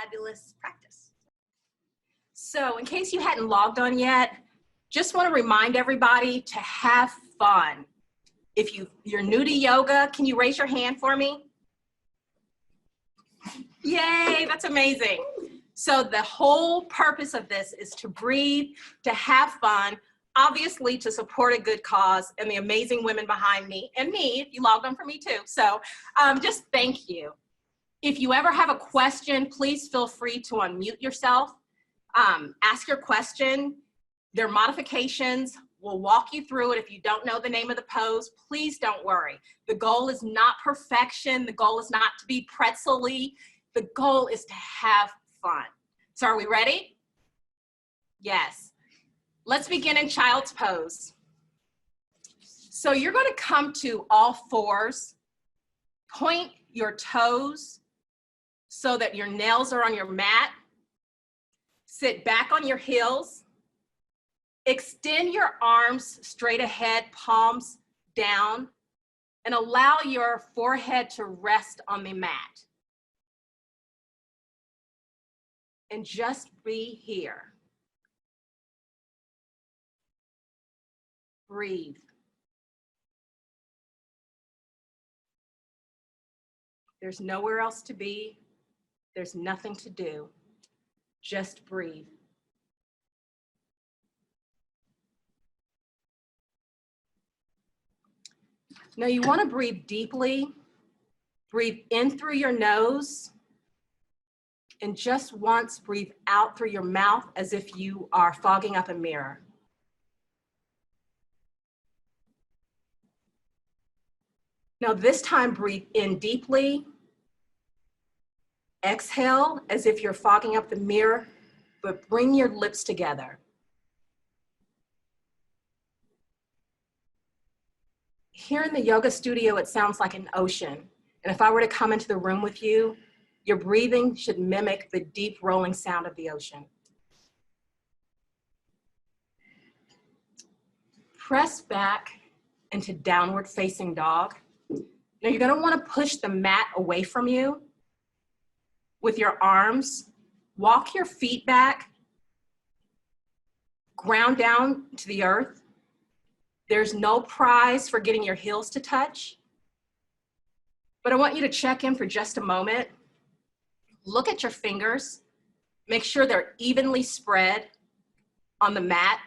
fabulous practice. So in case you hadn't logged on yet, just want to remind everybody to have fun. If you're new to yoga, can you raise your hand for me? Yay, that's amazing. So the whole purpose of this is to breathe, to have fun, obviously to support a good cause and the amazing women behind me and me, if you logged on for me too. So just thank you. If you ever have a question, please feel free to unmute yourself. Ask your question. There are modifications. We'll walk you through it. If you don't know the name of the pose, please don't worry. The goal is not perfection. The goal is not to be pretzel-y. The goal is to have fun. So are we ready? Yes. Let's begin in child's pose. So you're going to come to all fours. Point your toes so that your nails are on your mat. Sit back on your heels. Extend your arms straight ahead, palms down, and allow your forehead to rest on the mat. And just be here. Breathe. There's nowhere else to be. There's nothing to do. Just breathe. Now you want to breathe deeply. Breathe in through your nose. And just once breathe out through your mouth as if you are fogging up a mirror. Now this time breathe in deeply. Exhale as if you're fogging up the mirror, but bring your lips together. Here in the yoga studio, it sounds like an ocean. And if I were to come into the room with you, your breathing should mimic the deep rolling sound of the ocean. Press back into downward facing dog. Now you're going to want to push the mat away from you with your arms. Walk your feet back. Ground down to the earth. There's no prize for getting your heels to touch. But I want you to check in for just a moment. Look at your fingers. Make sure they're evenly spread on the mat.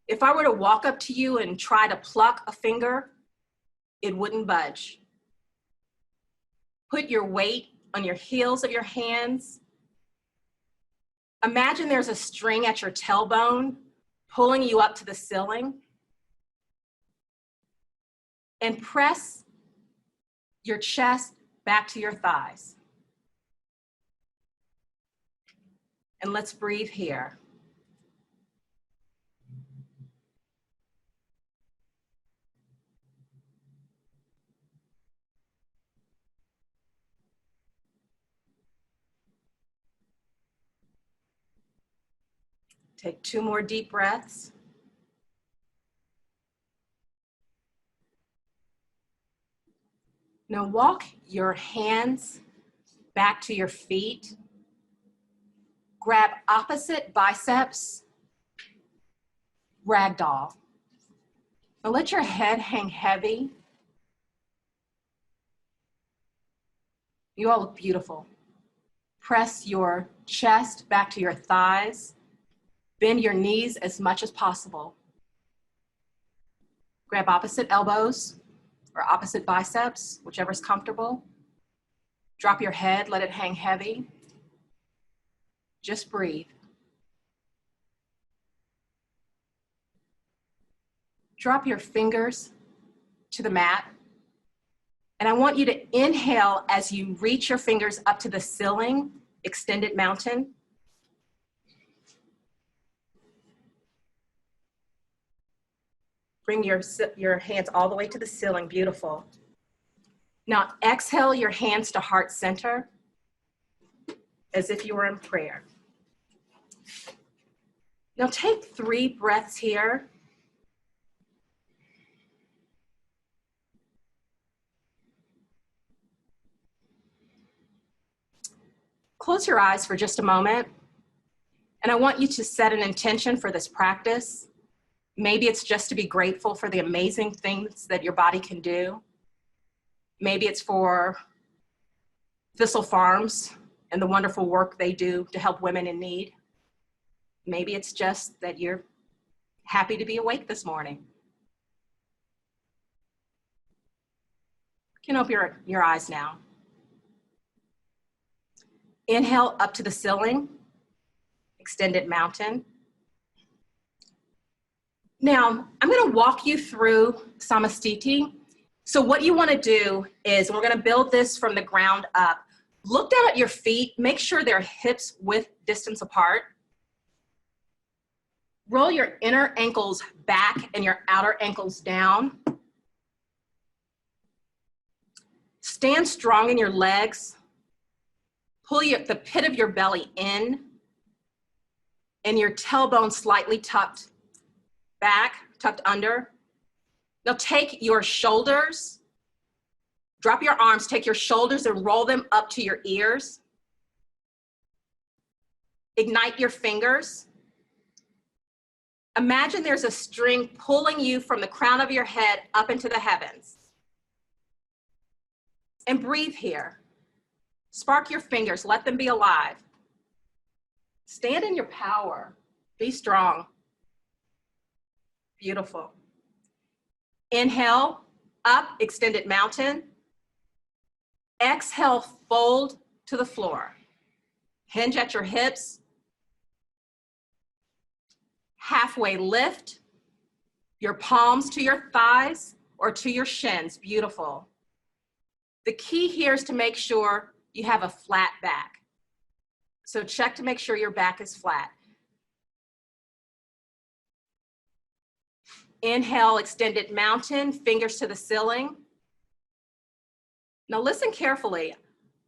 If I were to walk up to you and try to pluck a finger, it wouldn't budge. Put your weight on your heels of your hands. Imagine there's a string at your tailbone pulling you up to the ceiling. And press your chest back to your thighs. And let's breathe here. Take 2 more deep breaths. Now walk your hands back to your feet. Grab opposite biceps, ragdoll. Now let your head hang heavy. You all look beautiful. Press your chest back to your thighs. Bend your knees as much as possible. Grab opposite elbows or opposite biceps, whichever's comfortable. Drop your head, let it hang heavy. Just breathe. Drop your fingers to the mat. And I want you to inhale as you reach your fingers up to the ceiling, extended mountain. Bring your hands all the way to the ceiling, beautiful. Now exhale your hands to heart center as if you were in prayer. Now take 3 breaths here. Close your eyes for just a moment, and I want you to set an intention for this practice. Maybe it's just to be grateful for the amazing things that your body can do. Maybe it's for Thistle Farms and the wonderful work they do to help women in need. Maybe it's just that you're happy to be awake this morning. You can open your eyes now. Inhale up to the ceiling, extended mountain. Now, I'm gonna walk you through Samastiti. So what you wanna do is, we're gonna build this from the ground up. Look down at your feet, make sure they're hips width distance apart. Roll your inner ankles back and your outer ankles down. Stand strong in your legs. Pull the pit of your belly in and your tailbone slightly tucked back, tucked under. Now take your shoulders, drop your arms, take your shoulders and roll them up to your ears. Ignite your fingers. Imagine there's a string pulling you from the crown of your head up into the heavens. And breathe here. Spark your fingers, let them be alive. Stand in your power, be strong. Beautiful. Inhale, up, extended mountain. Exhale, fold to the floor. Hinge at your hips. Halfway lift, your palms to your thighs or to your shins, beautiful. The key here is to make sure you have a flat back. So check to make sure your back is flat. Inhale, extended mountain, fingers to the ceiling. Now listen carefully.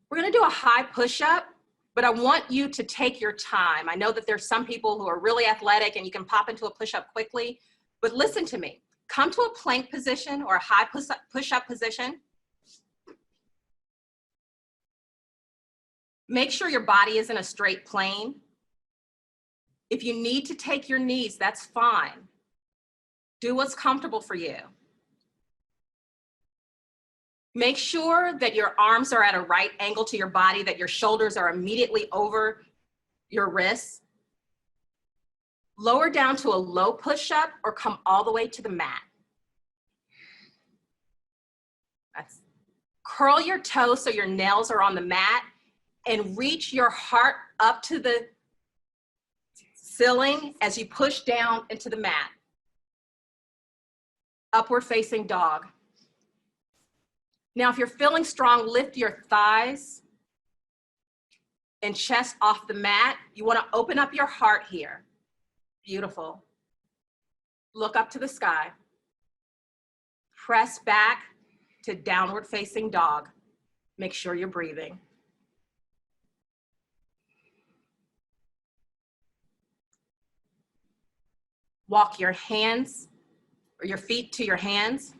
We're gonna do a high push-up, but I want you to take your time. I know that there's some people who are really athletic and you can pop into a push-up quickly, but listen to me. Come to a plank position or a high push-up position. Make sure your body is in a straight plane. If you need to take your knees, that's fine. Do what's comfortable for you. Make sure that your arms are at a right angle to your body, that your shoulders are immediately over your wrists. Lower down to a low push-up or come all the way to the mat. Curl your toes so your nails are on the mat and reach your heart up to the ceiling as you push down into the mat. Upward facing dog. Now, if you're feeling strong, lift your thighs and chest off the mat. You want to open up your heart here. Beautiful. Look up to the sky. Press back to downward facing dog. Make sure you're breathing. Walk your hands or your feet to your hands.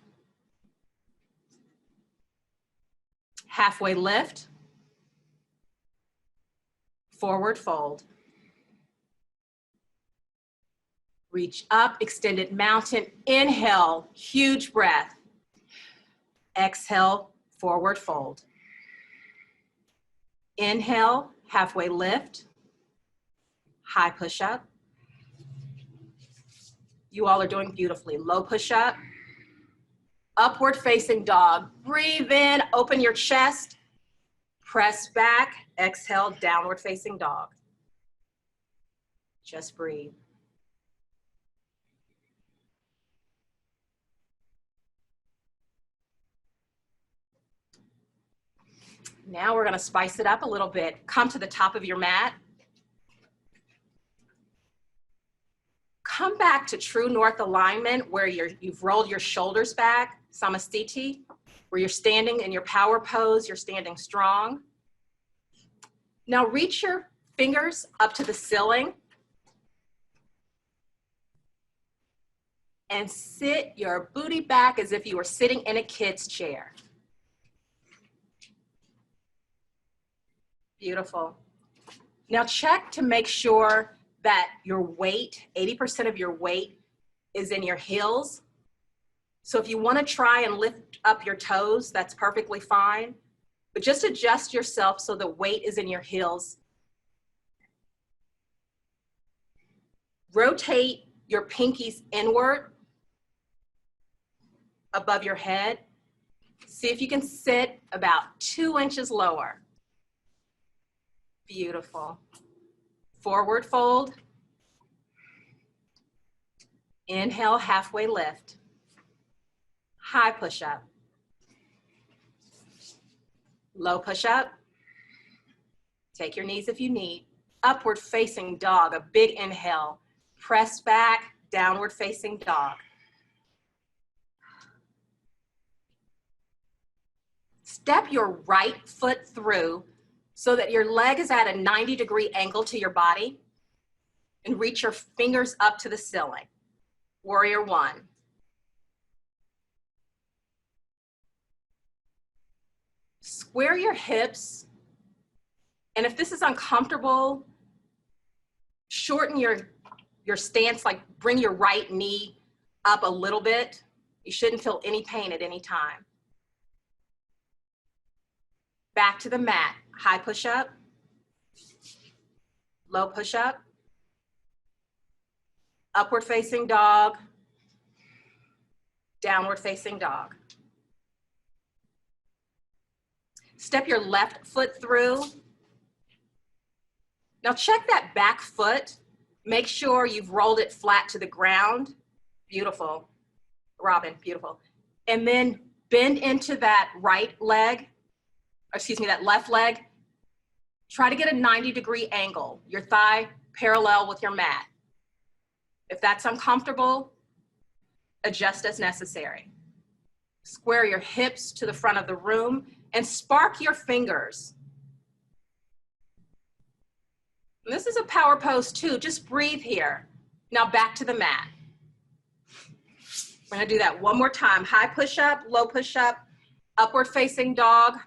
Halfway lift. Forward fold. Reach up, extended mountain. Inhale, huge breath. Exhale, forward fold. Inhale, halfway lift. High push up. You all are doing beautifully. Low push up. Upward facing dog. Breathe in, open your chest. Press back, exhale, downward facing dog. Just breathe. Now we're gonna spice it up a little bit. Come to the top of your mat. Come back to true north alignment where you've rolled your shoulders back, Samastiti, where you're standing in your power pose, you're standing strong. Now reach your fingers up to the ceiling and sit your booty back as if you were sitting in a kid's chair. Beautiful. Now check to make sure that your weight, 80% of your weight is in your heels. So if you want to try and lift up your toes, that's perfectly fine. But just adjust yourself so the weight is in your heels. Rotate your pinkies inward above your head. See if you can sit about 2 inches lower. Beautiful. Forward fold. Inhale, halfway lift. High push-up. Low push-up. Take your knees if you need. Upward facing dog, a big inhale. Press back, downward facing dog. Step your right foot through so that your leg is at a 90-degree angle to your body, and reach your fingers up to the ceiling. Warrior one. Square your hips, and if this is uncomfortable, shorten your stance, like bring your right knee up a little bit. You shouldn't feel any pain at any time. Back to the mat. High push-up, low push-up, upward facing dog, downward facing dog. Step your left foot through. Now check that back foot. Make sure you've rolled it flat to the ground. Beautiful. Robin, beautiful. And then bend into that right leg, excuse me, that left leg. Try to get a 90-degree angle, your thigh parallel with your mat. If that's uncomfortable, adjust as necessary. Square your hips to the front of the room and spark your fingers. And this is a power pose too, just breathe here. Now back to the mat. We're gonna do that one more time. High push-up, low push-up, upward facing dog,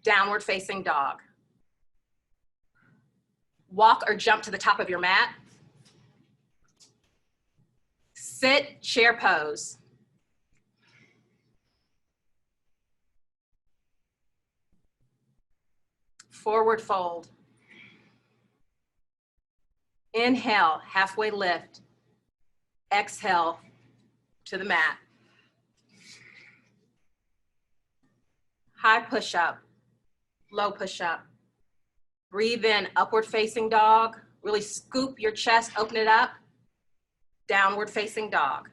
downward facing dog. Walk or jump to the top of your mat. Sit, chair pose. Forward fold. Inhale, halfway lift. Exhale to the mat. High push-up, low push-up. Breathe in, upward facing dog. Really scoop your chest, open it up. Downward facing dog.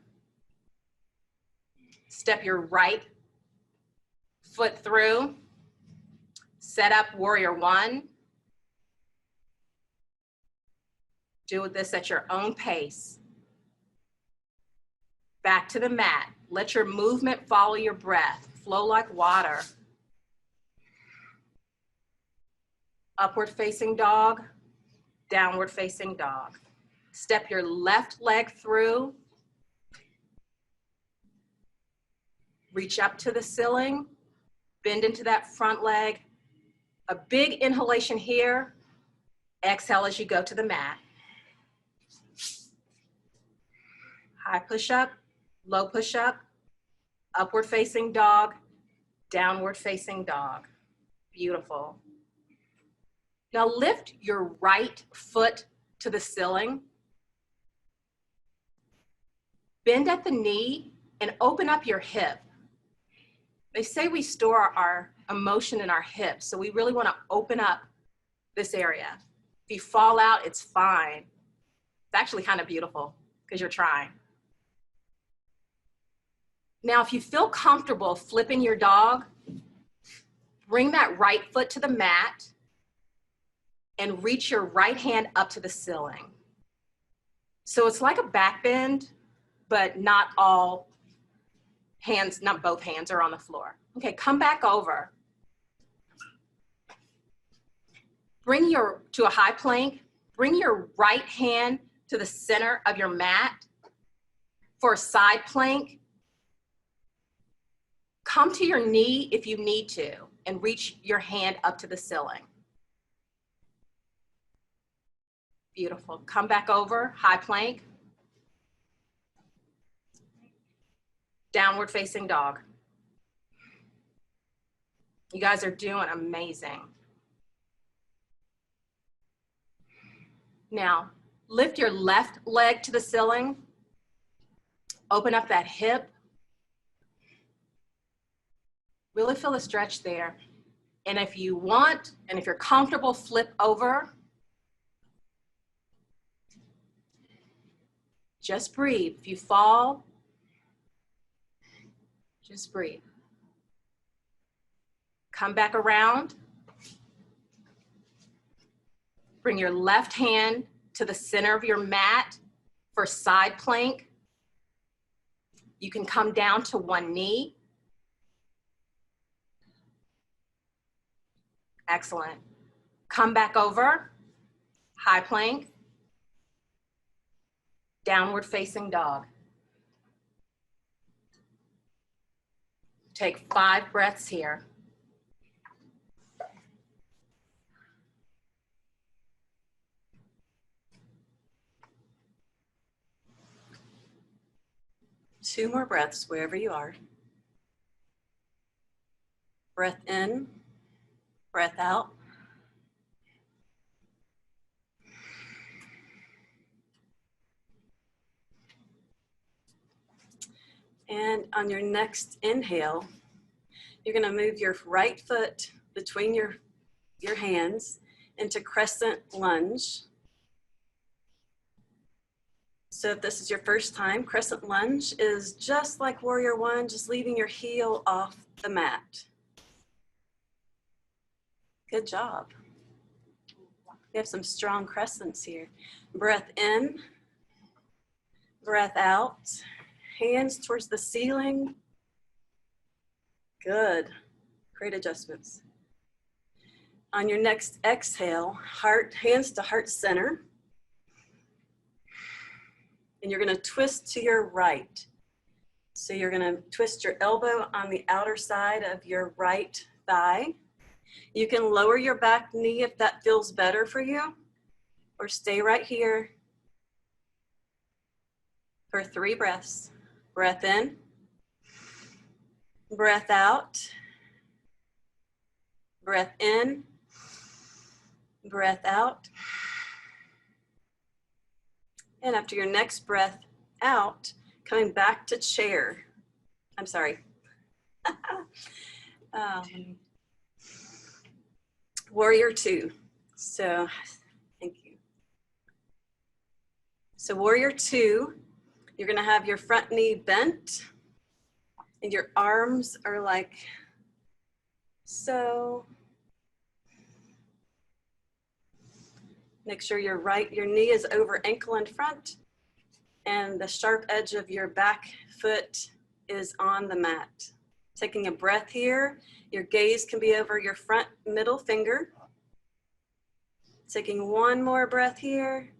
Step your right foot through. Set up warrior one. Do this at your own pace. Back to the mat. Let your movement follow your breath. Flow like water. Upward facing dog, downward facing dog. Step your left leg through. Reach up to the ceiling. Bend into that front leg. A big inhalation here. Exhale as you go to the mat. High push-up, low push-up, upward facing dog, downward facing dog. Beautiful. Now lift your right foot to the ceiling. Bend at the knee and open up your hip. They say we store our emotion in our hips, so we really want to open up this area. If you fall out, it's fine. It's actually kind of beautiful because you're trying. Now, if you feel comfortable flipping your dog, bring that right foot to the mat and reach your right hand up to the ceiling. So it's like a back bend, but not all hands, not both hands are on the floor. Okay, come back over. Bring to a high plank, bring your right hand to the center of your mat for a side plank. Come to your knee if you need to and reach your hand up to the ceiling. Beautiful. Come back over, high plank. Downward facing dog. You guys are doing amazing. Now, lift your left leg to the ceiling. Open up that hip. Really feel the stretch there. And if you want, and if you're comfortable, flip over. Just breathe. If you fall, just breathe. Come back around. Bring your left hand to the center of your mat for side plank. You can come down to one knee. Excellent. Come back over, high plank, downward facing dog. Take 5 breaths here. Two more breaths wherever you are. Breath in, breath out. And on your next inhale, you're going to move your right foot between your hands into crescent lunge. So if this is your first time, crescent lunge is just like warrior one, just leaving your heel off the mat. Good job. We have some strong crescents here. Breath in, breath out, hands towards the ceiling. Good, great adjustments. On your next exhale, hands to heart center. And you're going to twist to your right. So you're going to twist your elbow on the outer side of your right thigh. You can lower your back knee if that feels better for you, or stay right here for 3 breaths. Breath in, breath out, breath in, breath out. And after your next breath out, coming back to chair. I'm sorry. Warrior two. So, thank you. So warrior two, you're gonna have your front knee bent and your arms are like so. Make sure your knee is over ankle in front and the sharp edge of your back foot is on the mat. Taking a breath here, your gaze can be over your front middle finger. Taking one more breath here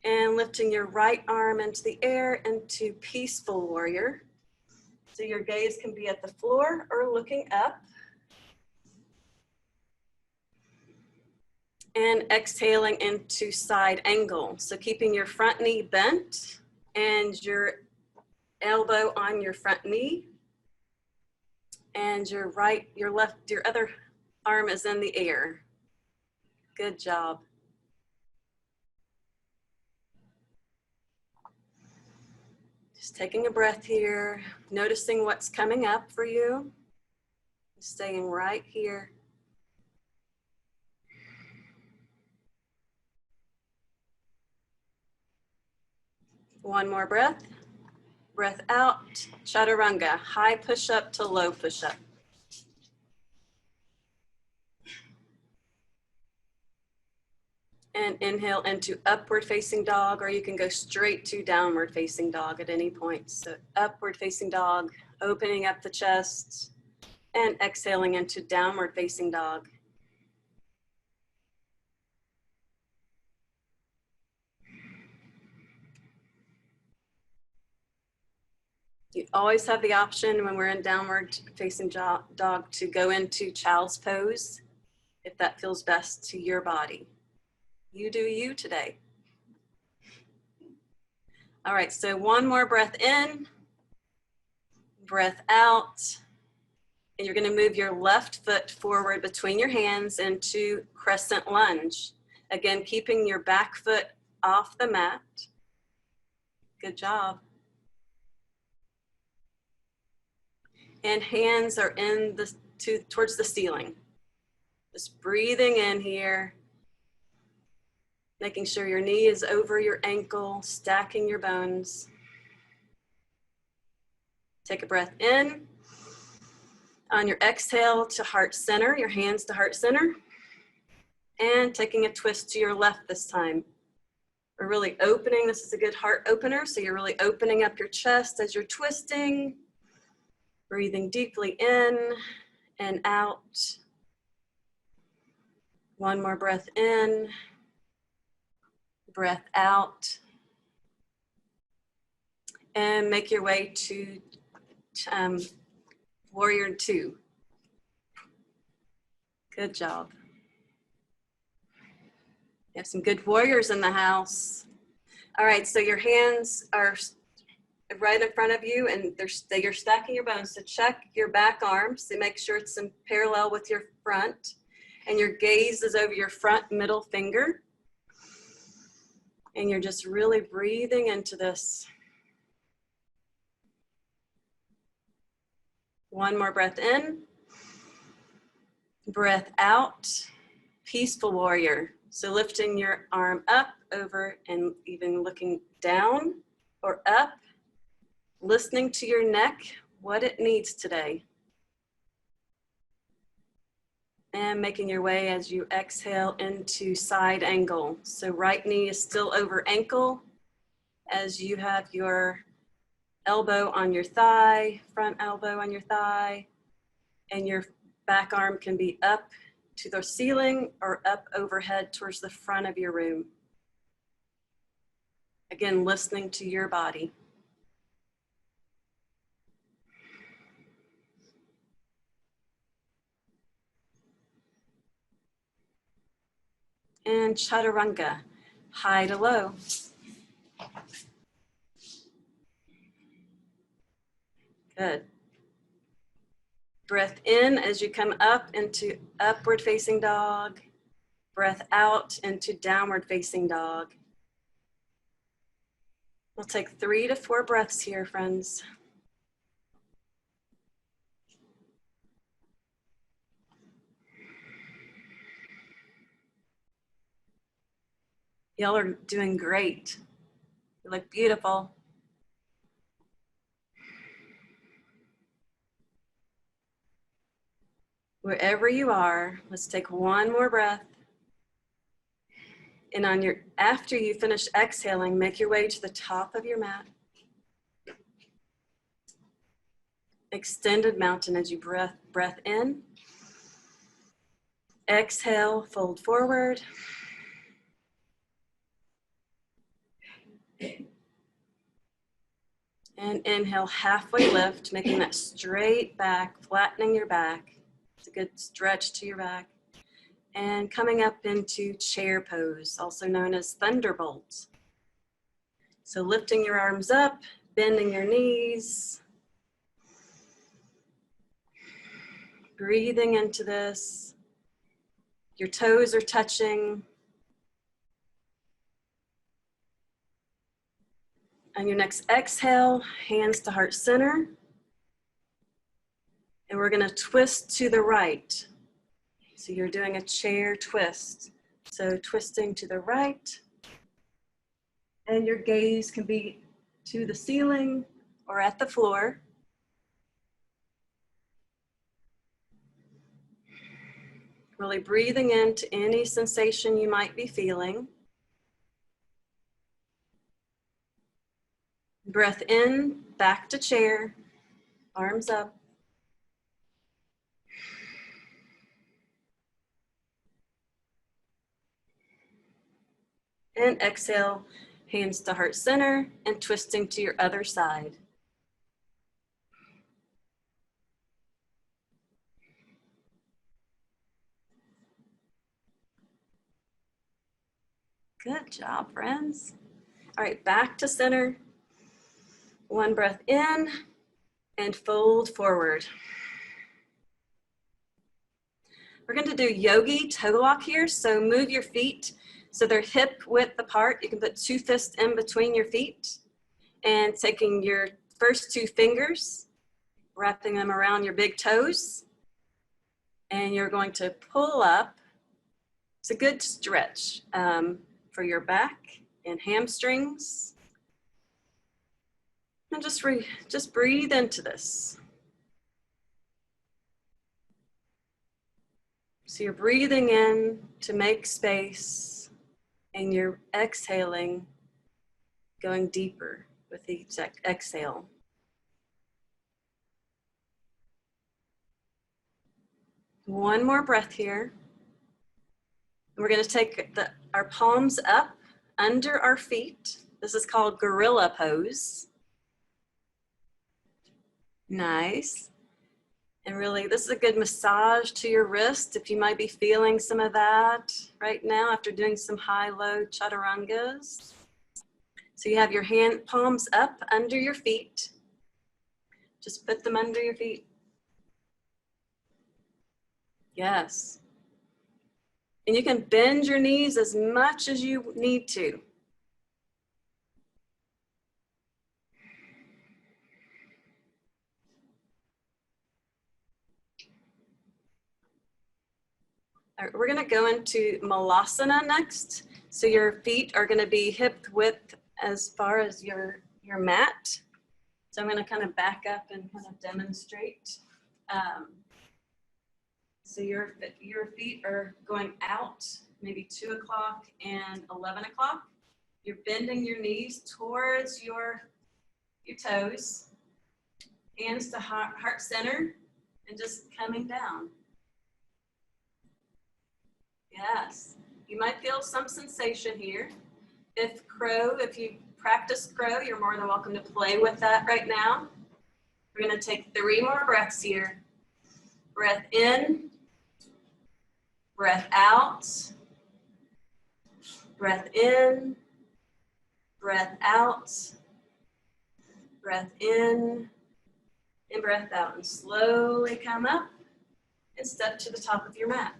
and lifting your right arm into the air into peaceful warrior. So your gaze can be at the floor or looking up. And exhaling into side angle. So keeping your front knee bent and your elbow on your front knee. And your other arm is in the air. Good job. Just taking a breath here, noticing what's coming up for you. Staying right here. One more breath. Breath out, chaturanga, high push-up to low push-up. And inhale into upward facing dog, or you can go straight to downward facing dog at any point. So upward facing dog, opening up the chest, and exhaling into downward facing dog. You always have the option when we're in downward facing dog to go into child's pose if that feels best to your body. You do you today. All right, so one more breath in, breath out. And you're gonna move your left foot forward between your hands into crescent lunge. Again, keeping your back foot off the mat. Good job. And hands are in the towards the ceiling. Just breathing in here. Making sure your knee is over your ankle, stacking your bones. Take a breath in. On your exhale to heart center, your hands to heart center. And taking a twist to your left this time. We're really opening, this is a good heart opener, so you're really opening up your chest as you're twisting. Breathing deeply in and out. One more breath in. Breath out. And make your way to warrior 2. Good job. You have some good warriors in the house. All right, so your hands are right in front of you and you're stacking your bones. So check your back arm, so make sure it's in parallel with your front. And your gaze is over your front middle finger. And you're just really breathing into this. One more breath in. Breath out. Peaceful warrior. So lifting your arm up, over, and even looking down or up. Listening to your neck, what it needs today. And making your way as you exhale into side angle. So right knee is still over ankle as you have your elbow on your thigh, front elbow on your thigh, and your back arm can be up to the ceiling or up overhead towards the front of your room. Again, listening to your body. And chaturanga, high to low. Good. Breath in as you come up into upward facing dog. Breath out into downward facing dog. We'll take 3 to 4 breaths here, friends. Y'all are doing great. You look beautiful. Wherever you are, let's take one more breath. And after you finish exhaling, make your way to the top of your mat. Extended mountain as you breath in. Exhale, fold forward. And inhale, halfway lift, making that straight back, flattening your back. It's a good stretch to your back. And coming up into chair pose, also known as thunderbolt. So lifting your arms up, bending your knees. Breathing into this. Your toes are touching. On your next exhale, hands to heart center. And we're gonna twist to the right. So you're doing a chair twist. So twisting to the right. And your gaze can be to the ceiling or at the floor. Really breathing into any sensation you might be feeling. Breath in, back to chair, arms up. And exhale, hands to heart center and twisting to your other side. Good job, friends. All right, back to center. One breath in and fold forward. We're going to do yogi toe walk here. So move your feet so they're hip width apart. You can put 2 fists in between your feet and taking your first 2 fingers, wrapping them around your big toes. And you're going to pull up. It's a good stretch for your back and hamstrings. And just breathe into this. So you're breathing in to make space, and you're exhaling, going deeper with each exhale. One more breath here. We're going to take our palms up under our feet. This is called gorilla pose. Nice. And really, this is a good massage to your wrist if you might be feeling some of that right now after doing some high-low chaturangas. So you have your palms up under your feet. Just put them under your feet. Yes. And you can bend your knees as much as you need to. All right, we're going to go into Malasana next. So your feet are going to be hip width as far as your mat. So I'm going to kind of back up and kind of demonstrate. So your feet are going out maybe 2 o'clock and 11 o'clock. You're bending your knees towards your toes, hands to heart center, and just coming down. Yes, you might feel some sensation here. If you practice crow, you're more than welcome to play with that right now. We're going to take 3 more breaths here. Breath in, breath out, breath in, breath out, breath in, and breath out. And slowly come up and step to the top of your mat.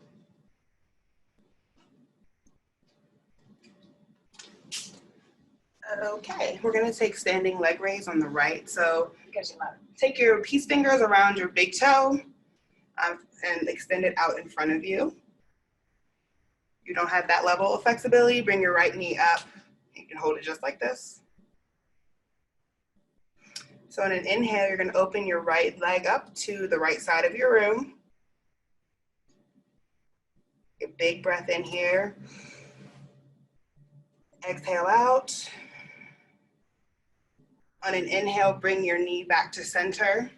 Okay, we're gonna take standing leg raise on the right. So take your peace fingers around your big toe and extend it out in front of you. You don't have that level of flexibility, bring your right knee up. You can hold it just like this. So on an inhale, you're gonna open your right leg up to the right side of your room. Take a big breath in here. Exhale out. On an inhale, bring your knee back to center.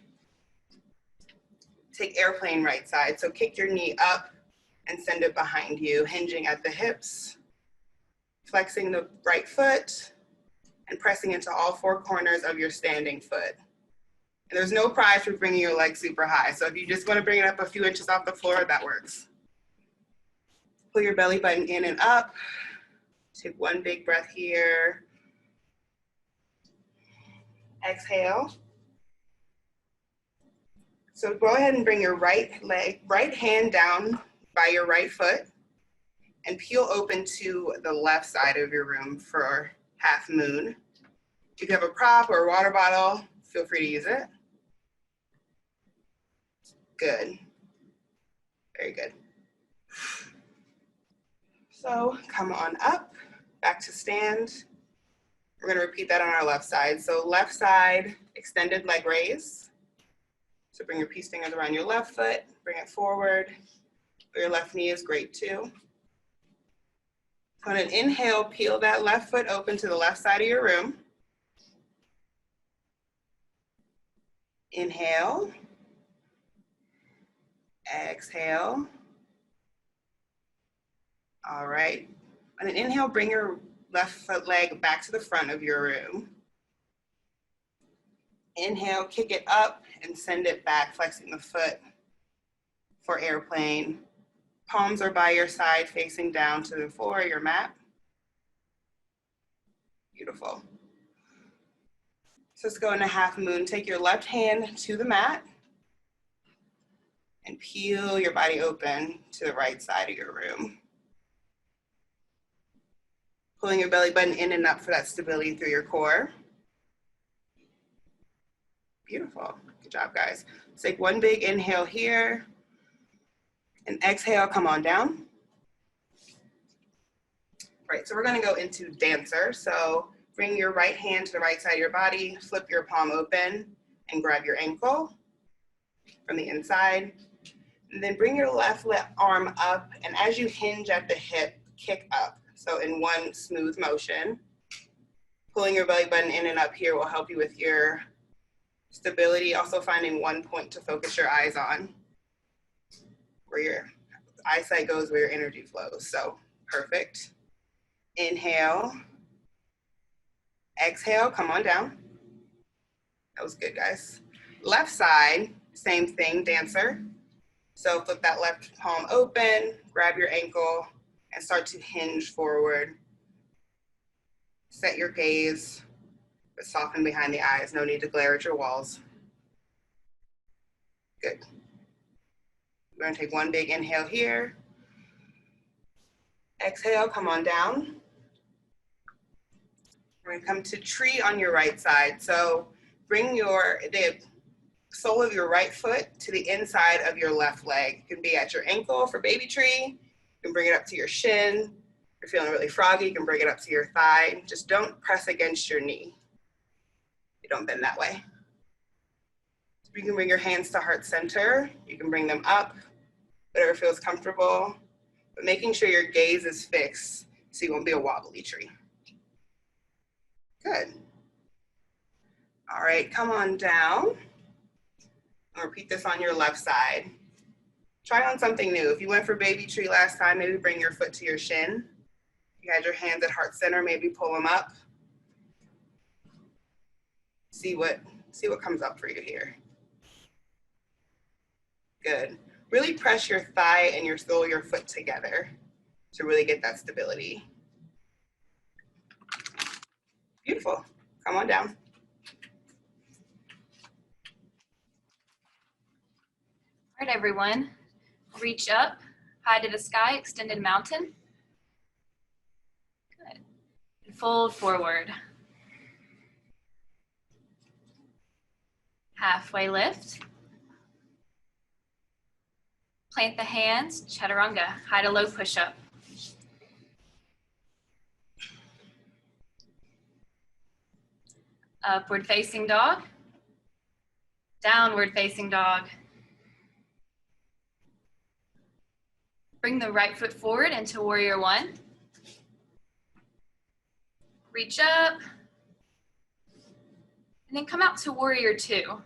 Take airplane right side. So kick your knee up and send it behind you, hinging at the hips, flexing the right foot, and pressing into all 4 corners of your standing foot. And there's no prize for bringing your leg super high. So if you just want to bring it up a few inches off the floor, that works. Pull your belly button in and up. Take 1 big breath here. Exhale. So go ahead and bring your right hand down by your right foot and peel open to the left side of your room for half moon. If you have a prop or a water bottle, feel free to use it. Good. Very good. So come on up, back to stand. We're going to repeat that on our left side. So left side, extended leg raise. So bring your peace fingers around your left foot, bring it forward. Your left knee is great too. On an inhale, peel that left foot open to the left side of your room. Inhale. Exhale. All right. On an inhale, bring your left foot leg back to the front of your room. Inhale, kick it up and send it back, flexing the foot for airplane. Palms are by your side, facing down to the floor, your mat. Beautiful. So let's go into half moon. Take your left hand to the mat and peel your body open to the right side of your room. Pulling your belly button in and up for that stability through your core. Beautiful. Good job, guys. Let's take one big inhale here. And exhale, come on down. Right, so we're gonna go into dancer. So bring your right hand to the right side of your body, flip your palm open, and grab your ankle from the inside. And then bring your left arm up, and as you hinge at the hip, kick up. So in one smooth motion. Pulling your belly button in and up here will help you with your stability. Also finding one point to focus your eyes on, where your eyesight goes, where your energy flows. So perfect. Inhale. Exhale, come on down. That was good, guys. Left side, same thing, dancer. So flip that left palm open, grab your ankle, and start to hinge forward. Set your gaze, but soften behind the eyes. No need to glare at your walls. Good. We're gonna take one big inhale here. Exhale, come on down. We're gonna come to tree on your right side. So bring the sole of your right foot to the inside of your left leg. It can be at your ankle for baby tree. You can bring it up to your shin. If you're feeling really froggy, you can bring it up to your thigh. Just don't press against your knee. You don't bend that way. You can bring your hands to heart center. You can bring them up, whatever feels comfortable, but making sure your gaze is fixed so you won't be a wobbly tree. Good. All right, come on down. And repeat this on your left side. Try on something new. If you went for baby tree last time, maybe bring your foot to your shin. If you had your hands at heart center, maybe pull them up. See what comes up for you here. Good. Really press your thigh and your sole of your foot together to really get that stability. Beautiful. Come on down. All right, everyone. Reach up, high to the sky, extended mountain. Good. And fold forward. Halfway lift. Plant the hands, chaturanga, high to low push-up. Upward facing dog. Downward facing dog. Bring the right foot forward into warrior one. Reach up. And then come out to warrior two.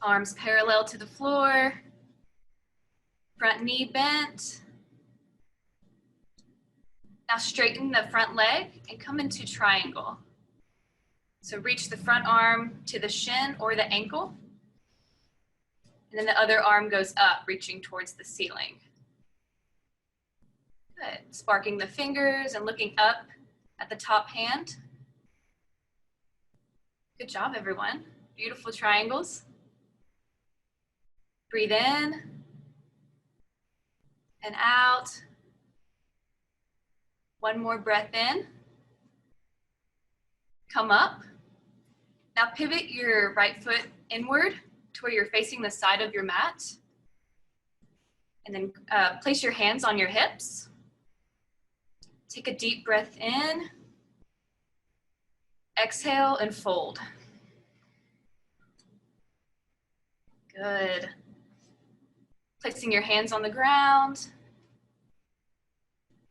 Arms parallel to the floor. Front knee bent. Now straighten the front leg and come into triangle. So reach the front arm to the shin or the ankle. And then the other arm goes up, reaching towards the ceiling. Good. Sparking the fingers and looking up at the top hand. Good job, everyone. Beautiful triangles. Breathe in and out. One more breath in. Come up. Now pivot your right foot inward to where you're facing the side of your mat. And then place your hands on your hips. Take a deep breath in. Exhale and fold. Good. Placing your hands on the ground.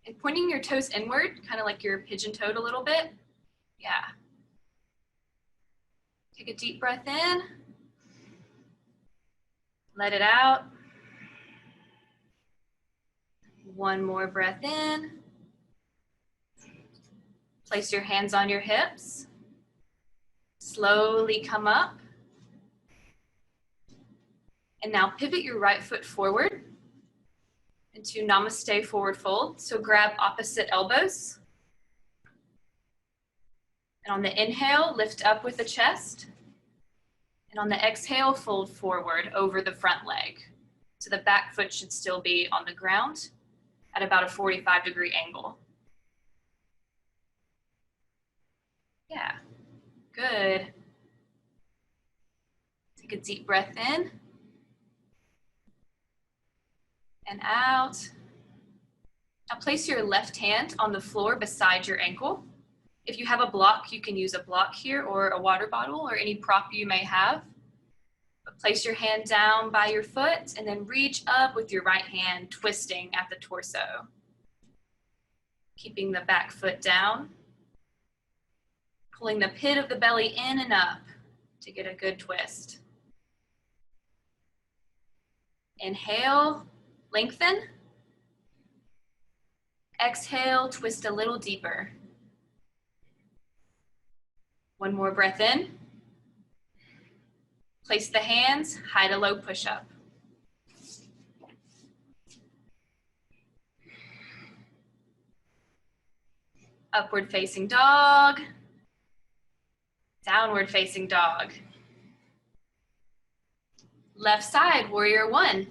And pointing your toes inward, kind of like you're pigeon-toed a little bit. Yeah. Take a deep breath in. Let it out. One more breath in. Place your hands on your hips. Slowly come up. And now pivot your right foot forward and into Namaste forward fold. So grab opposite elbows. And on the inhale, lift up with the chest. And on the exhale, fold forward over the front leg. So the back foot should still be on the ground at about a 45-degree angle. Yeah, good. Take a deep breath in and out. Now place your left hand on the floor beside your ankle. If you have a block, you can use a block here or a water bottle or any prop you may have. But place your hand down by your foot and then reach up with your right hand, twisting at the torso. Keeping the back foot down. Pulling the pit of the belly in and up to get a good twist. Inhale, lengthen. Exhale, twist a little deeper. One more breath in. Place the hands, high to low push-up. Upward facing dog. Downward facing dog. Left side, warrior one.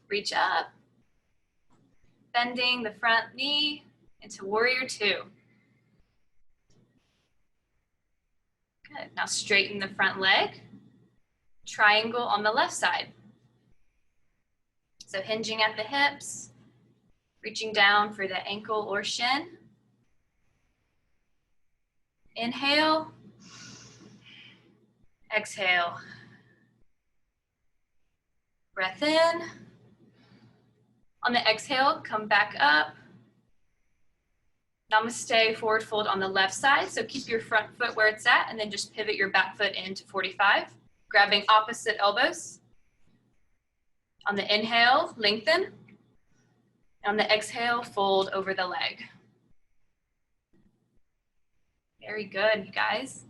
Reach up. Bending the front knee into warrior two. Good, now straighten the front leg. Triangle on the left side. So hinging at the hips, reaching down for the ankle or shin. Inhale, exhale. Breath in. On the exhale, come back up. Namaste, forward fold on the left side. So keep your front foot where it's at and then just pivot your back foot into 45. Grabbing opposite elbows. On the inhale, lengthen. On the exhale, fold over the leg. Very good, you guys.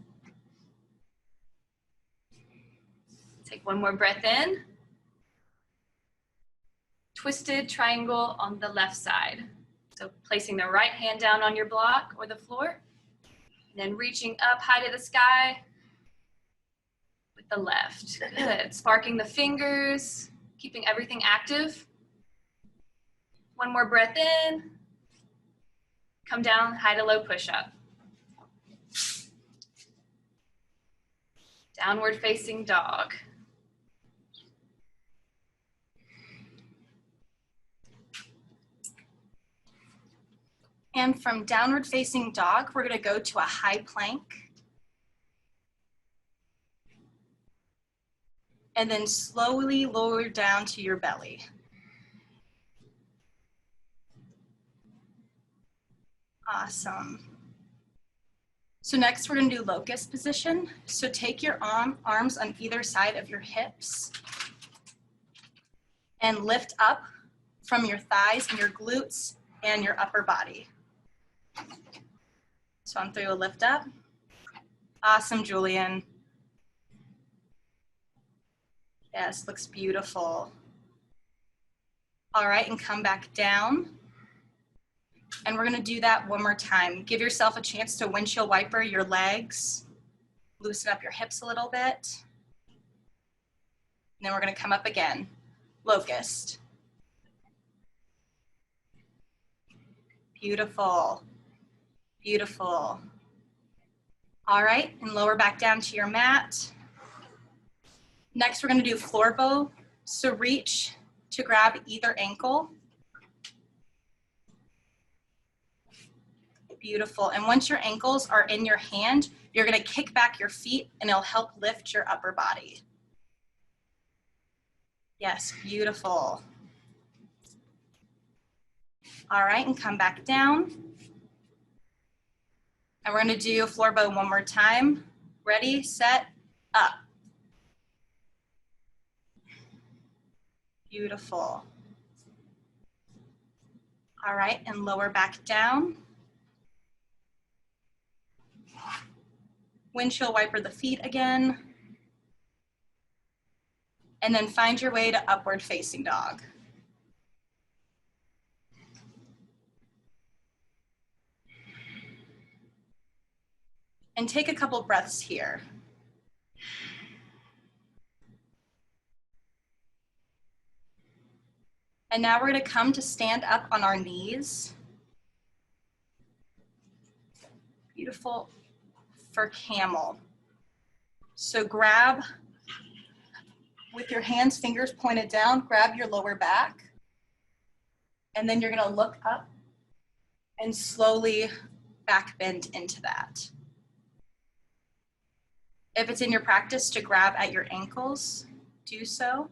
Take one more breath in. Twisted triangle on the left side. So placing the right hand down on your block or the floor, and then reaching up high to the sky with the left. Good, sparking the fingers, keeping everything active. One more breath in. Come down, high to low push-up. Downward facing dog. And from downward facing dog, we're gonna go to a high plank. And then slowly lower down to your belly. Awesome. So next we're gonna do locust position. So take your arms on either side of your hips and lift up from your thighs and your glutes and your upper body. So on three, we'll lift up. Awesome, Julian. Yes, looks beautiful. All right, and come back down. And we're gonna do that one more time. Give yourself a chance to windshield wiper your legs. Loosen up your hips a little bit. And then we're gonna come up again. Locust. Beautiful. Beautiful. All right, and lower back down to your mat. Next, we're gonna do floor bow. So reach to grab either ankle. Beautiful, and once your ankles are in your hand, you're gonna kick back your feet and it'll help lift your upper body. Yes, beautiful. All right, and come back down. And we're gonna do a floor bow one more time. Ready, set, up. Beautiful. All right, and lower back down. Windshield wiper the feet again. And then find your way to upward facing dog. And take a couple breaths here. And now we're going to come to stand up on our knees. Beautiful for camel. So grab with your hands, fingers pointed down, grab your lower back. And then you're going to look up and slowly back bend into that. If it's in your practice to grab at your ankles, do so.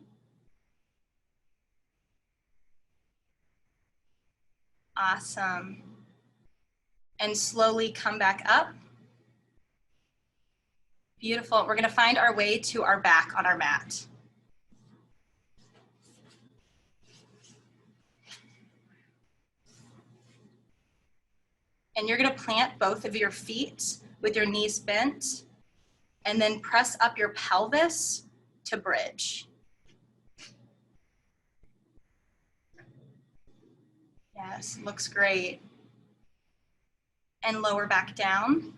Awesome. And slowly come back up. Beautiful. We're going to find our way to our back on our mat. And you're going to plant both of your feet with your knees bent, and then press up your pelvis to bridge. Yes, looks great. And lower back down.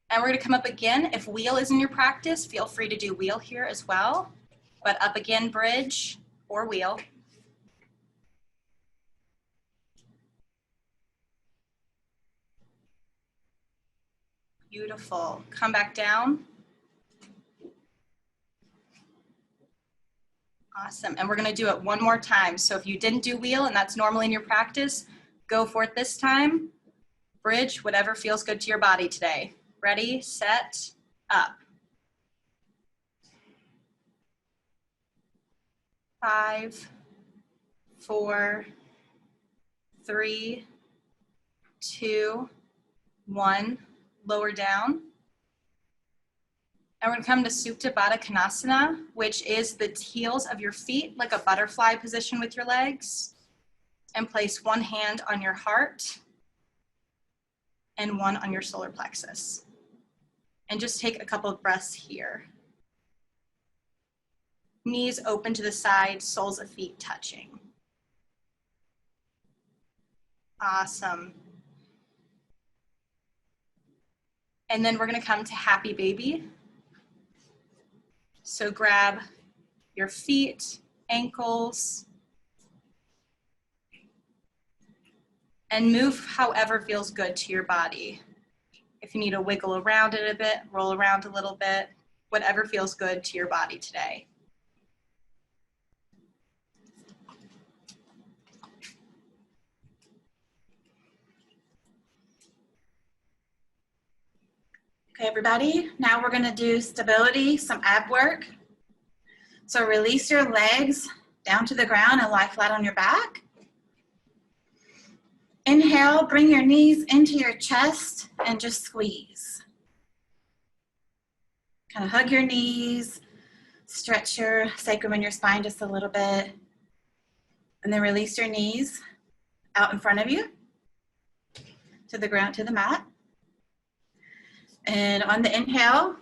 And we're going to come up again. If wheel is in your practice, feel free to do wheel here as well. But up again, bridge or wheel. Beautiful. Come back down. Awesome. And we're going to do it one more time. So if you didn't do wheel and that's normally in your practice, go for it this time. Bridge, whatever feels good to your body today. Ready, set, up. 5, 4, 3, 2, 1. Lower down. And we're going to come to Supta Baddha Konasana, which is the heels of your feet, like a butterfly position with your legs. And place one hand on your heart and one on your solar plexus. And just take a couple of breaths here. Knees open to the side, soles of feet touching. Awesome. And then we're going to come to happy baby. So grab your feet, ankles, and move however feels good to your body. If you need to wiggle around it a bit, roll around a little bit, whatever feels good to your body today. Okay, everybody, now we're gonna do stability, some ab work. So release your legs down to the ground and lie flat on your back. Inhale, bring your knees into your chest and just squeeze. Kind of hug your knees, stretch your sacrum and your spine just a little bit. And then release your knees out in front of you to the ground, to the mat. And on the inhale,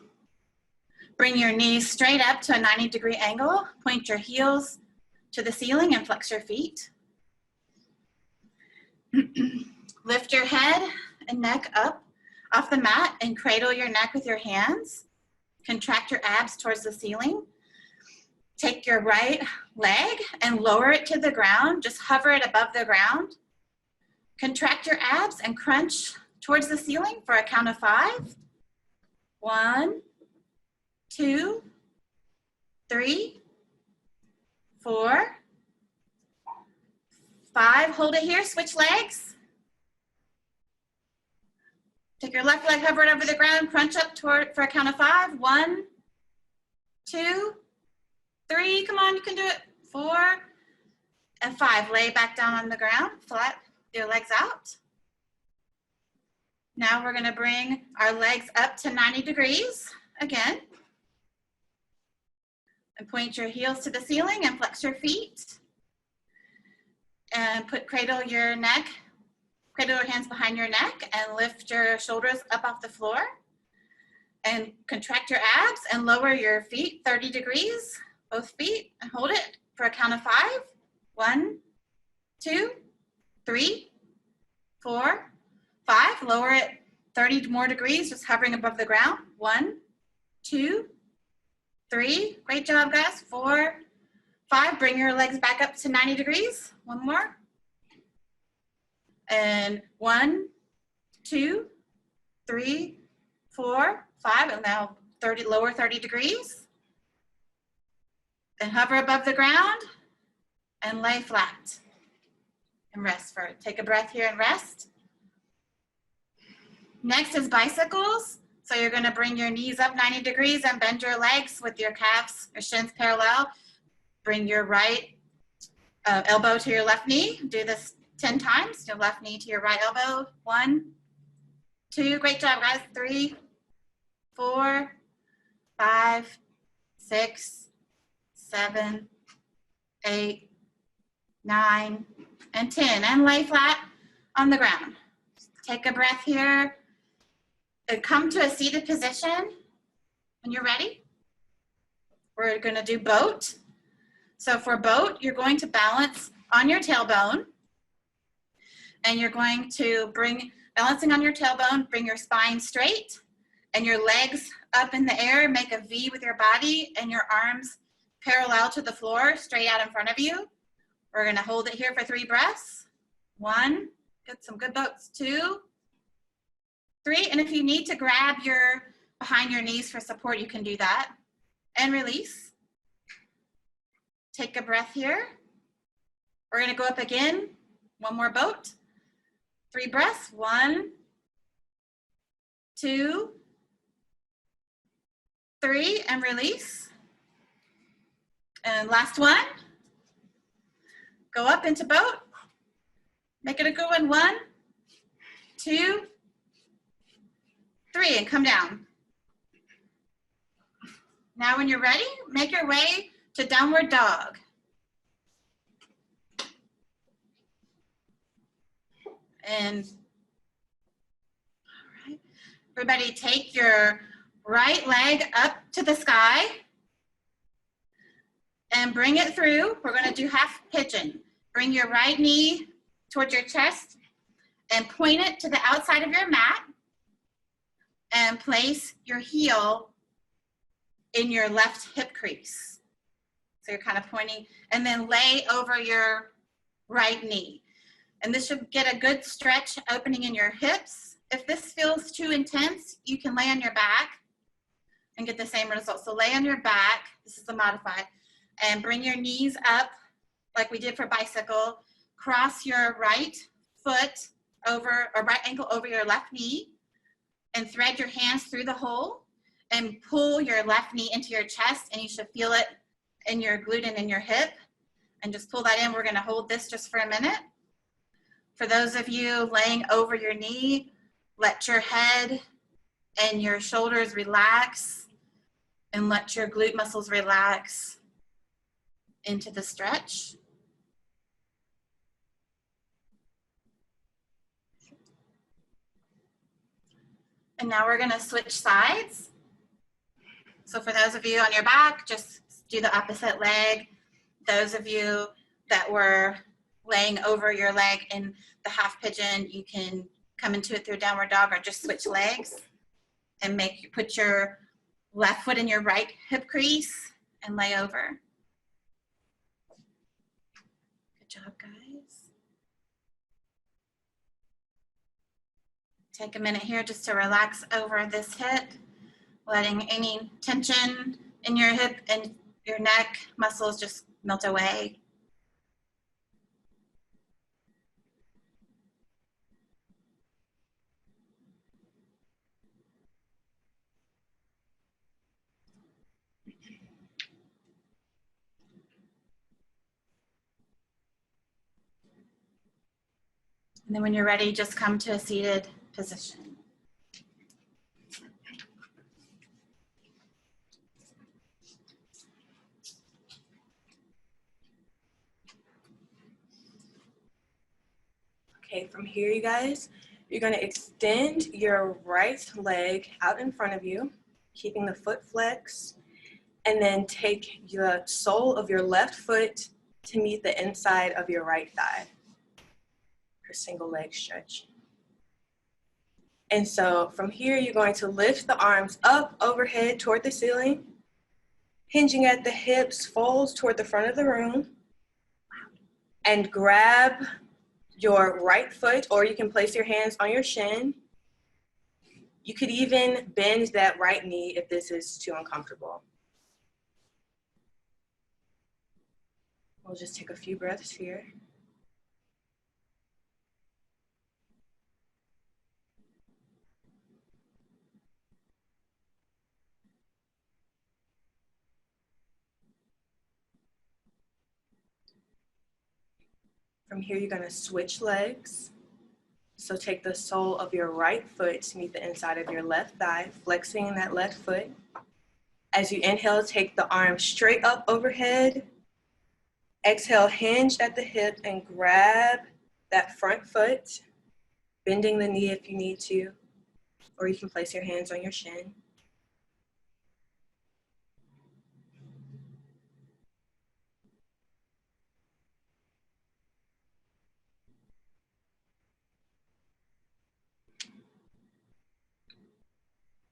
bring your knees straight up to a 90-degree angle. Point your heels to the ceiling and flex your feet. Lift your head and neck up off the mat and cradle your neck with your hands. Contract your abs towards the ceiling. Take your right leg and lower it to the ground. Just hover it above the ground. Contract your abs and crunch towards the ceiling for a count of 5. 1, 2, 3, 4, 5. Hold it here. Switch legs. Take your left leg, hover it over the ground, crunch up toward for a count of 5. 1, 2, 3. Come on, you can do it. 4 and 5. Lay back down on the ground, flat, your legs out. Now we're gonna bring our legs up to 90 degrees again. And point your heels to the ceiling and flex your feet. And cradle your neck, cradle your hands behind your neck and lift your shoulders up off the floor. And contract your abs and lower your feet 30 degrees, both feet, and hold it for a count of 5. 1, 2, 3, 4, 5, lower it 30 more degrees, just hovering above the ground. 1, 2, 3, great job guys. 4, 5, bring your legs back up to 90 degrees. One more. And 1, 2, 3, 4, 5, and now 30, lower 30 degrees. And hover above the ground and lay flat and rest for it. Take a breath here and rest. Next is bicycles. So you're gonna bring your knees up 90 degrees and bend your legs with your calves, your shins parallel. Bring your right elbow to your left knee. Do this 10 times. Your left knee to your right elbow. 1, 2, great job guys. 3, 4, 5, 6, 7, 8, 9, and 10. And lay flat on the ground. Take a breath here. And come to a seated position when you're ready. We're gonna do boat. So for boat, you're going to balance on your tailbone. And you're going to balancing on your tailbone, bring your spine straight and your legs up in the air, make a V with your body and your arms parallel to the floor, straight out in front of you. We're gonna hold it here for 3 breaths. 1, get some good boats. 2, 3, and if you need to grab behind your knees for support, you can do that. And release. Take a breath here. We're gonna go up again. 1 more boat. 3 breaths. 1, 2, 3, and release. And last one. Go up into boat. Make it a good one. 1, 2, 3, and come down. Now when you're ready, make your way to downward dog. And, all right. Everybody take your right leg up to the sky and bring it through. We're gonna do half pigeon. Bring your right knee towards your chest and point it to the outside of your mat and place your heel in your left hip crease. So you're kind of pointing, and then lay over your right knee. And this should get a good stretch opening in your hips. If this feels too intense, you can lay on your back and get the same result. So lay on your back, this is the modified, and bring your knees up like we did for bicycle. Cross your right foot over, or right ankle over your left knee, and thread your hands through the hole and pull your left knee into your chest, and you should feel it in your glute and in your hip. And just pull that in. We're gonna hold this just for a minute. For those of you laying over your knee, let your head and your shoulders relax and let your glute muscles relax into the stretch. And now we're gonna switch sides. So for those of you on your back, just do the opposite leg. Those of you that were laying over your leg in the half pigeon, you can come into it through downward dog or just switch legs and put your left foot in your right hip crease and lay over. Good job, guys. Take a minute here just to relax over this hip, letting any tension in your hip and your neck muscles just melt away. And then when you're ready, just come to a seated position. Okay, from here, you guys, you're gonna extend your right leg out in front of you, keeping the foot flexed, and then take the sole of your left foot to meet the inside of your right thigh for single leg stretch. And so from here, you're going to lift the arms up overhead toward the ceiling, hinging at the hips, folds toward the front of the room, and grab your right foot, or you can place your hands on your shin. You could even bend that right knee if this is too uncomfortable. We'll just take a few breaths here. From here, you're gonna switch legs. So take the sole of your right foot to meet the inside of your left thigh, flexing that left foot. As you inhale, take the arm straight up overhead. Exhale, hinge at the hip and grab that front foot, bending the knee if you need to, or you can place your hands on your shin.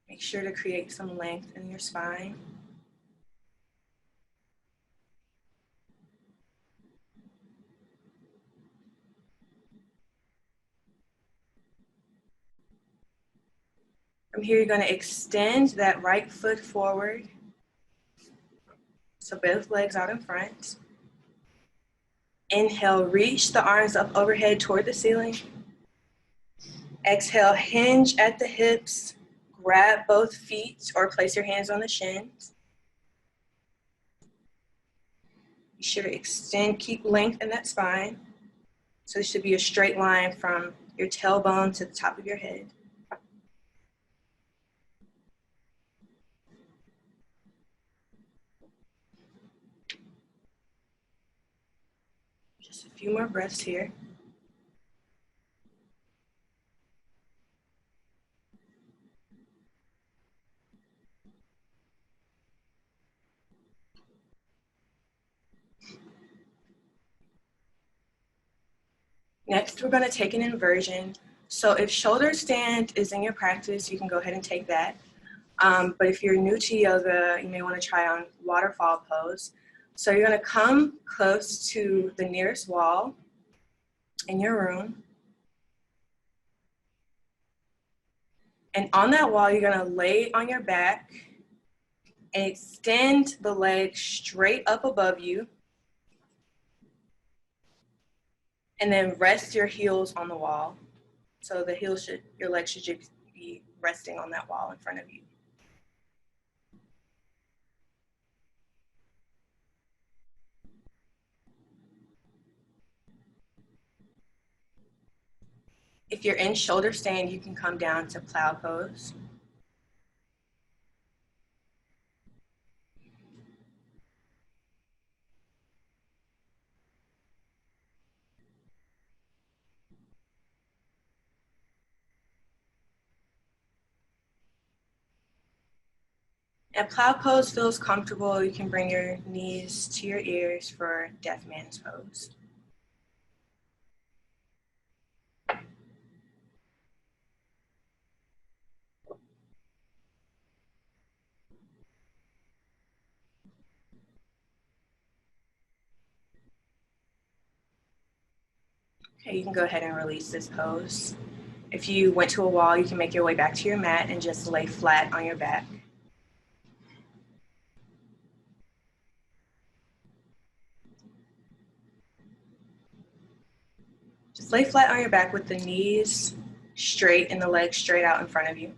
Make sure to create some length in your spine. From here, you're going to extend that right foot forward. So both legs out in front. Inhale, reach the arms up overhead toward the ceiling. Exhale, hinge at the hips. Grab both feet or place your hands on the shins. Be sure to extend, keep length in that spine. So this should be a straight line from your tailbone to the top of your head. Just a few more breaths here. Next, we're going to take an inversion. So if shoulder stand is in your practice, you can go ahead and take that. But if you're new to yoga, you may want to try on waterfall pose. So you're going to come close to the nearest wall in your room. And on that wall, you're going to lay on your back and extend the leg straight up above you. And then rest your heels on the wall. So your legs should be resting on that wall in front of you. If you're in shoulder stand, you can come down to plow pose. If plow pose feels comfortable, you can bring your knees to your ears for deaf man's pose. Okay, you can go ahead and release this pose. If you went to a wall, you can make your way back to your mat and just lay flat on your back. Just lay flat on your back with the knees straight and the legs straight out in front of you.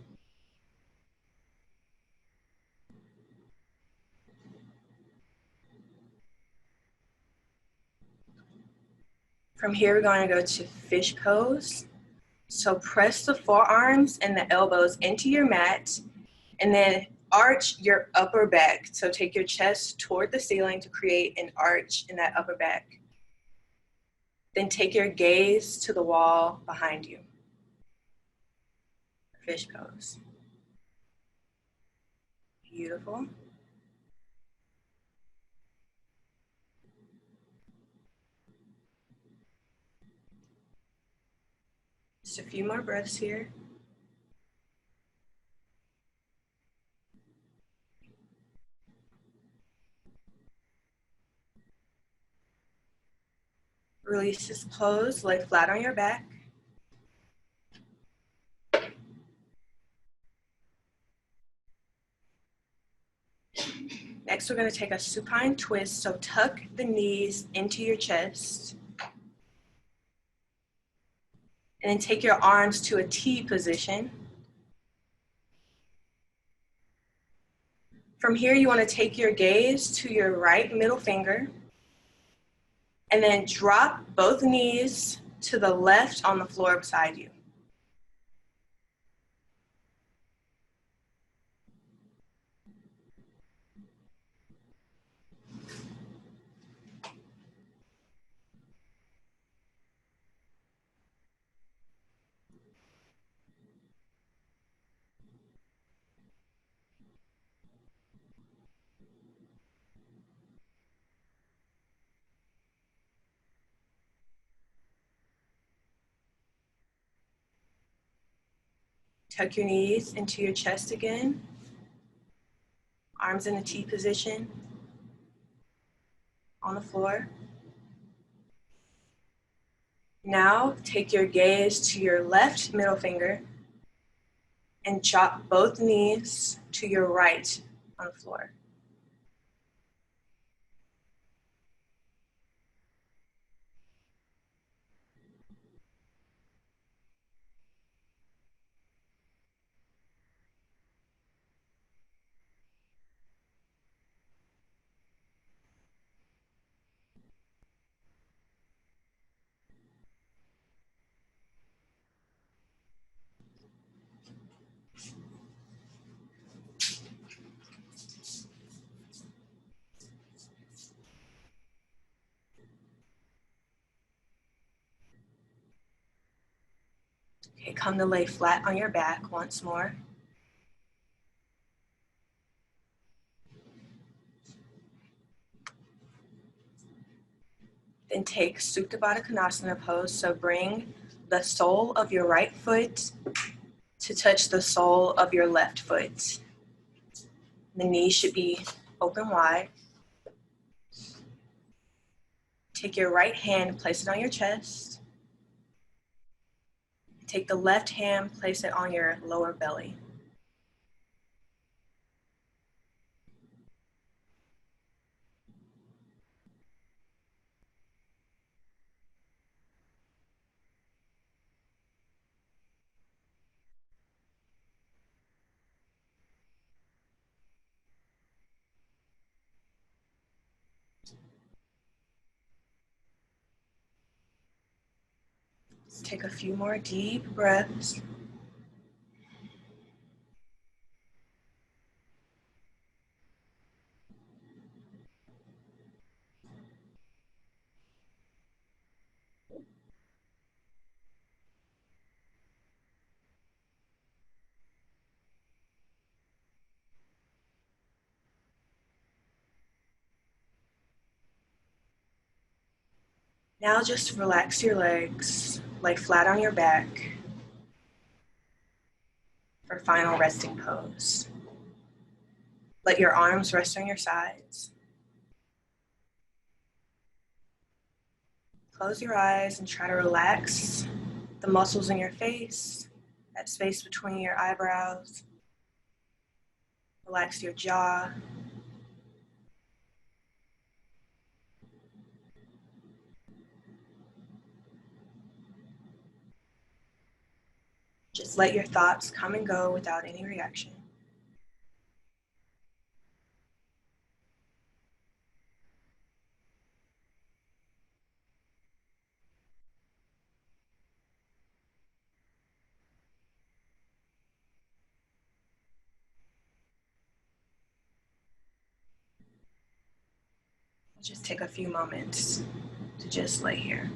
From here, we're going to go to fish pose. So press the forearms and the elbows into your mat and then arch your upper back. So take your chest toward the ceiling to create an arch in that upper back. Then take your gaze to the wall behind you. Fish pose. Beautiful. Just a few more breaths here. Release this pose, lay flat on your back. Next, we're going to take a supine twist, so tuck the knees into your chest. And then take your arms to a T position. From here, you want to take your gaze to your right middle finger, and then drop both knees to the left on the floor beside you. Tuck your knees into your chest again. Arms in a T position on the floor. Now take your gaze to your left middle finger and drop both knees to your right on the floor. Okay, come to lay flat on your back once more. Then take Supta Baddha Konasana pose. So bring the sole of your right foot to touch the sole of your left foot. The knees should be open wide. Take your right hand, place it on your chest. Take the left hand, place it on your lower belly. Let's take a few more deep breaths. Now just relax your legs, lay flat on your back for final resting pose. Let your arms rest on your sides. Close your eyes and try to relax the muscles in your face, that space between your eyebrows. Relax your jaw. Just let your thoughts come and go without any reaction. Just take a few moments to just lay here.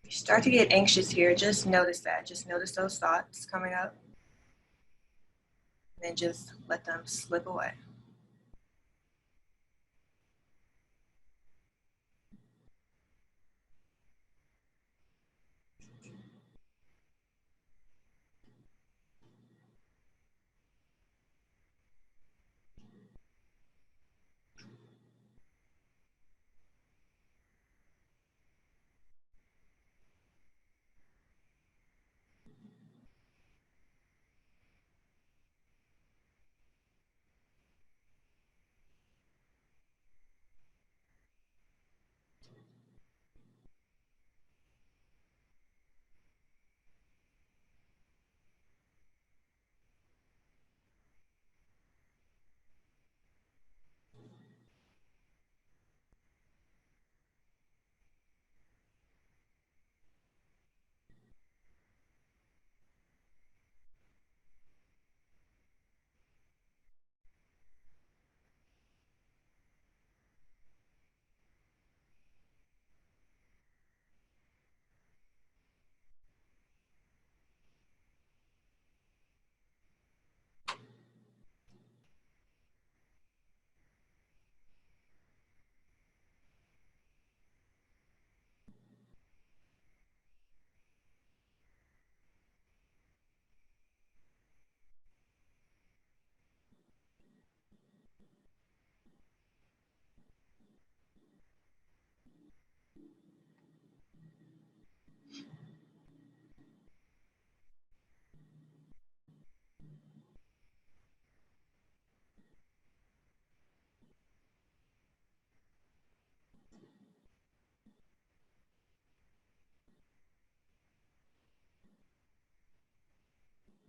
You start to get anxious here, just notice that. Just notice those thoughts coming up. And then just let them slip away.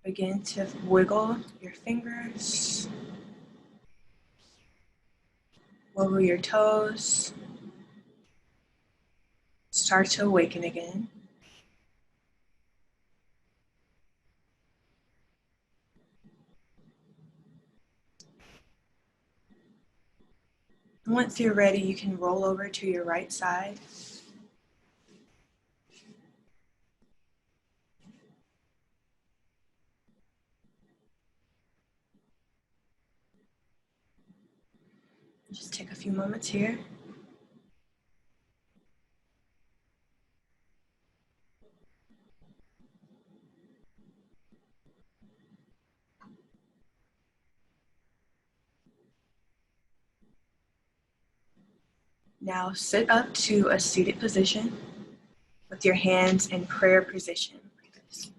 Begin to wiggle your fingers, wiggle your toes. Start to awaken again. Once you're ready, you can roll over to your right side. Just take a few moments here. Now sit up to a seated position with your hands in prayer position like this.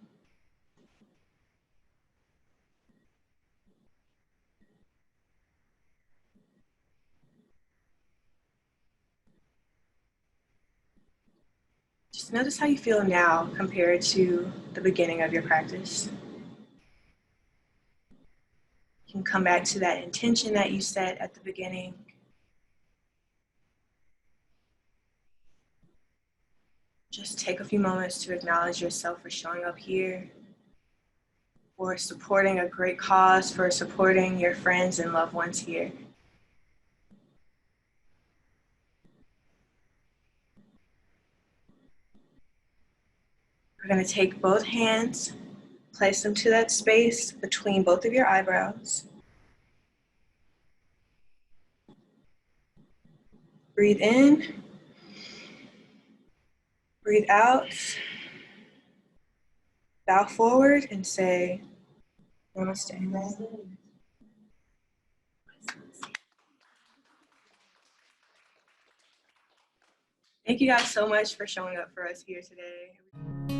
Just notice how you feel now compared to the beginning of your practice. You can come back to that intention that you set at the beginning. Just take a few moments to acknowledge yourself for showing up here, for supporting a great cause, for supporting your friends and loved ones here. We're going to take both hands, place them to that space between both of your eyebrows. Breathe in, breathe out, bow forward and say, Namaste. Thank you guys so much for showing up for us here today.